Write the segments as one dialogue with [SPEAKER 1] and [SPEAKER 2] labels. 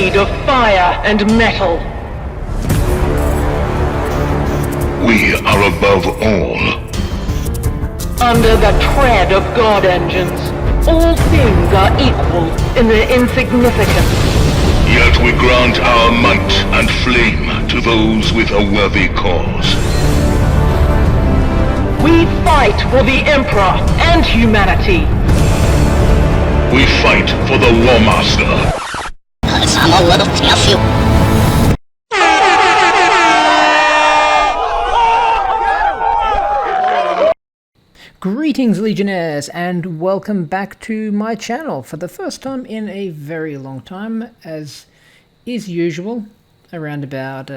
[SPEAKER 1] made of fire and metal.
[SPEAKER 2] We are above all.
[SPEAKER 1] Under the tread of God engines, all things are equal in their insignificance.
[SPEAKER 2] Yet we grant our might and flame to those with a worthy cause.
[SPEAKER 1] We fight for the Emperor and humanity.
[SPEAKER 2] We fight for the War Master.
[SPEAKER 3] I'm a little nephew.
[SPEAKER 4] Greetings, Legionnaires, and welcome back to my channel for the first time in a very long time, as is usual. Around about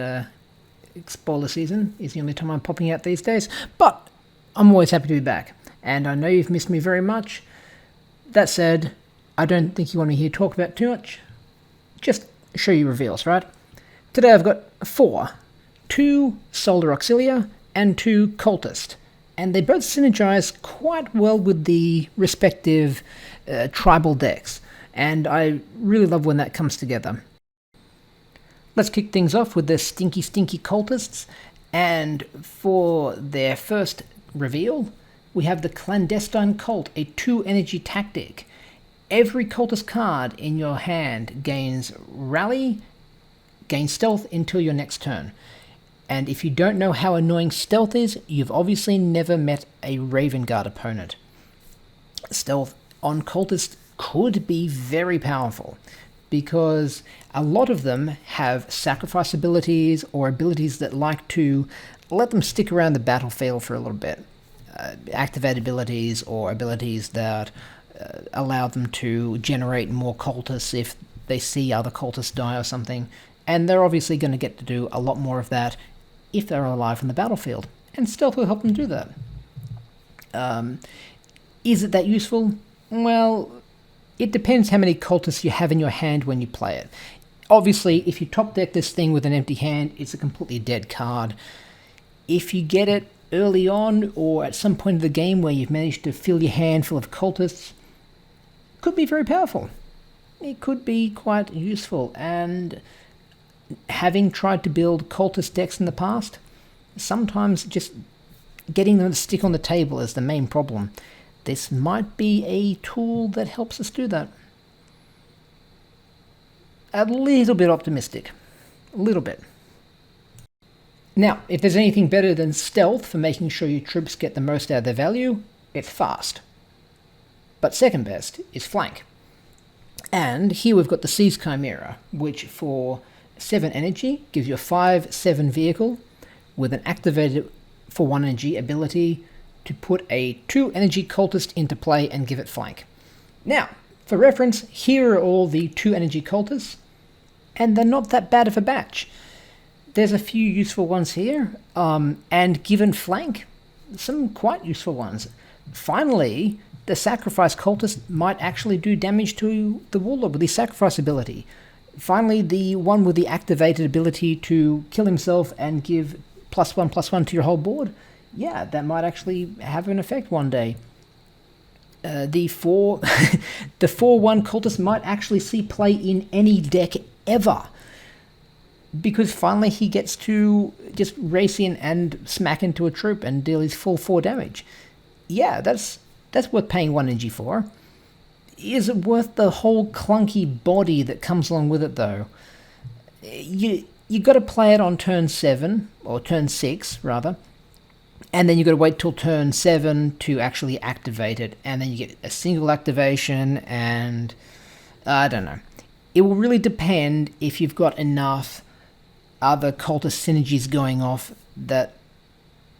[SPEAKER 4] spoiler season is the only time I'm popping out these days, but I'm always happy to be back, and I know you've missed me very much. That said, I don't think you want me here to talk about too much. Just show you reveals, right? Today I've got 2 Solar Auxilia and 2 Cultist, and they both synergize quite well with the respective tribal decks, and I really love when that comes together. Let's kick things off with the stinky Cultists, and for their first reveal, we have the Clandestine Cult, a 2 energy tactic. Every Cultist card in your hand gains Rally, gains Stealth until your next turn. And if you don't know how annoying Stealth is, you've obviously never met a Raven Guard opponent. Stealth on Cultist could be very powerful, because a lot of them have sacrifice abilities or abilities that like to let them stick around the battlefield for a little bit. Activate abilities or abilities that allow them to generate more cultists if they see other cultists die or something, and they're obviously going to get to do a lot more of that if they're alive on the battlefield, and Stealth will help them do that. Is it that useful? Well, it depends how many cultists you have in your hand when you play it. Obviously, if you top deck this thing with an empty hand, it's a completely dead card. If you get it early on, or at some point of the game where you've managed to fill your hand full of cultists, could be very powerful. It could be quite useful, and having tried to build cultist decks in the past, sometimes just getting them to stick on the table is the main problem. This might be a tool that helps us do that. A little bit optimistic. A little bit. Now, if there's anything better than Stealth for making sure your troops get the most out of their value, it's Fast. But second best is Flank. And here we've got the Siege Chimera, which for 7 energy gives you a 5/7 vehicle with an activated for 1 energy ability to put a 2 energy cultist into play and give it flank. Now, for reference, here are all the 2 energy cultists, and they're not that bad of a batch. There's a few useful ones here, and given flank, some quite useful ones. Finally, the sacrifice cultist might actually do damage to the warlord with his sacrifice ability. Finally, the one with the activated ability to kill himself and give +1/+1 to your whole board, yeah, that might actually have an effect one day. The 4/1 cultist might actually see play in any deck ever, because finally he gets to just race in and smack into a troop and deal his full 4 damage. Yeah, that's worth paying 1 energy for. Is it worth the whole clunky body that comes along with it, though? You got to play it on turn 7, or turn 6 rather, and then you got to wait till turn 7 to actually activate it, and then you get a single activation, and I don't know. It will really depend if you've got enough other cultist synergies going off that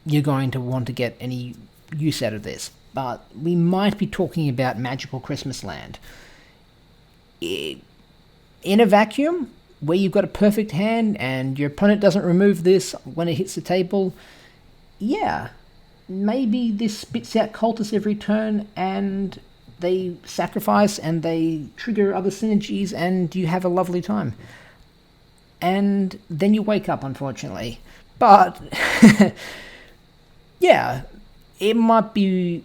[SPEAKER 4] you're going to want to get any use out of this. But we might be talking about Magical Christmas Land. In a vacuum, where you've got a perfect hand and your opponent doesn't remove this when it hits the table, yeah, maybe this spits out cultists every turn and they sacrifice and they trigger other synergies and you have a lovely time. And then you wake up, unfortunately. But, yeah, it might be...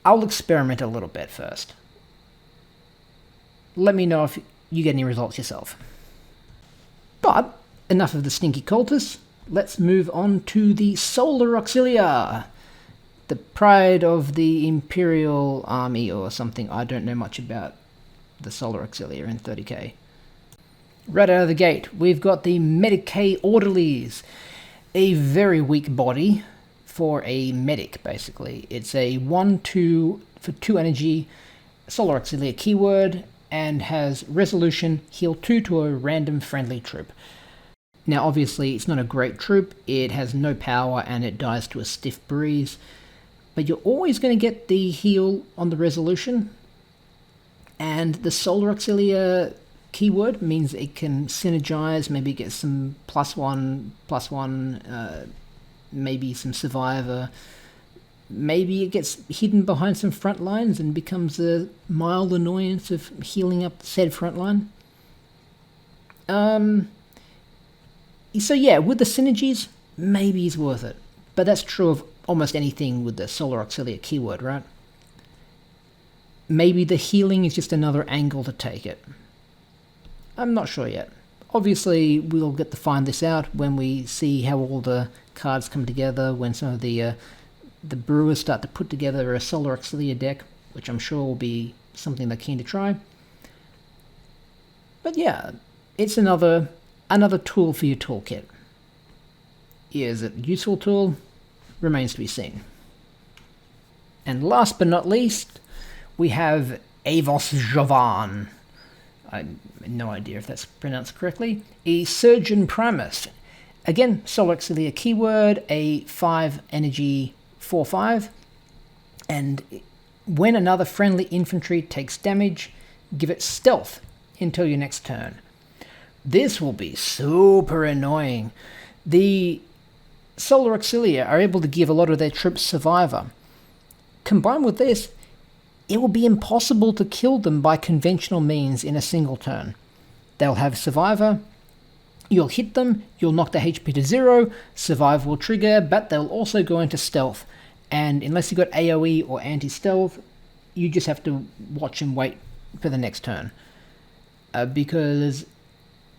[SPEAKER 4] I'll experiment a little bit first. Let me know if you get any results yourself. But enough of the stinky cultists. Let's move on to the Solar Auxilia, the pride of the Imperial Army or something. I don't know much about the Solar Auxilia in 30k. Right out of the gate, we've got the Medicaid Orderlies, a very weak body for a medic, basically. It's a 1/2 for 2 energy Solar Auxilia keyword and has resolution, heal 2 to a random friendly troop. Now obviously it's not a great troop, it has no power and it dies to a stiff breeze, but you're always going to get the heal on the resolution, and the Solar Auxilia keyword means it can synergize, maybe get some +1/+1, maybe some survivor, maybe it gets hidden behind some front lines and becomes a mild annoyance of healing up the said front line. So yeah, with the synergies, maybe it's worth it. But that's true of almost anything with the Solar Auxilia keyword, right? Maybe the healing is just another angle to take it. I'm not sure yet. Obviously, we'll get to find this out when we see how all the cards come together, when some of the brewers start to put together a Solar Auxilia deck, which I'm sure will be something they're keen to try. But yeah, it's another tool for your toolkit. Is it a useful tool? Remains to be seen. And last but not least, we have Avos Javon. I have no idea if that's pronounced correctly. A Surgeon Primus. Again, Solar Auxilia keyword, a 5 energy 4/5. And when another friendly infantry takes damage, give it stealth until your next turn. This will be super annoying. The Solar Auxilia are able to give a lot of their troops survivor. Combined with this, it will be impossible to kill them by conventional means in a single turn. They'll have survivor, you'll hit them, you'll knock their HP to 0, survivor will trigger, but they'll also go into stealth. And unless you've got AoE or anti-stealth, you just have to watch and wait for the next turn. Because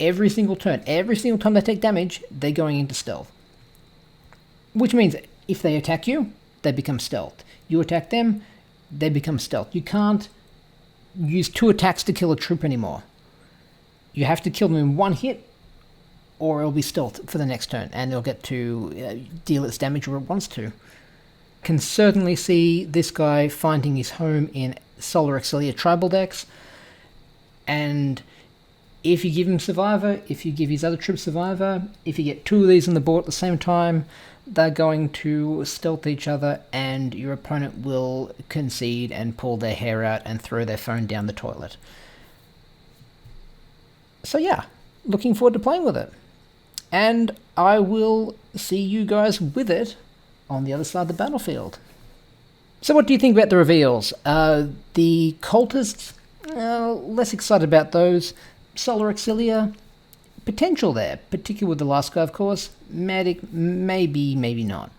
[SPEAKER 4] every single time they take damage, they're going into stealth. Which means if they attack you, they become stealth. You attack them, they become stealth. You can't use 2 attacks to kill a troop anymore. You have to kill them in 1 hit, or it'll be stealth for the next turn, and it'll get to deal its damage where it wants to. Can certainly see this guy finding his home in Solar Auxilia tribal decks, and if you give him survivor, if you give his other troops survivor, if you get 2 of these on the board at the same time, they're going to stealth each other and your opponent will concede and pull their hair out and throw their phone down the toilet. So yeah, looking forward to playing with it. And I will see you guys with it on the other side of the battlefield. So what do you think about the reveals? The Cultists, less excited about those. Solar Auxilia, potential there, particularly with the last guy, of course. Medic, maybe, maybe not.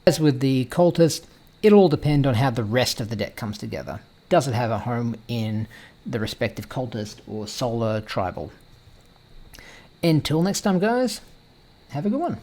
[SPEAKER 4] As with the Cultist, it'll all depend on how the rest of the deck comes together. Does it have a home in the respective Cultist or Solar Tribal? Until next time, guys, have a good one.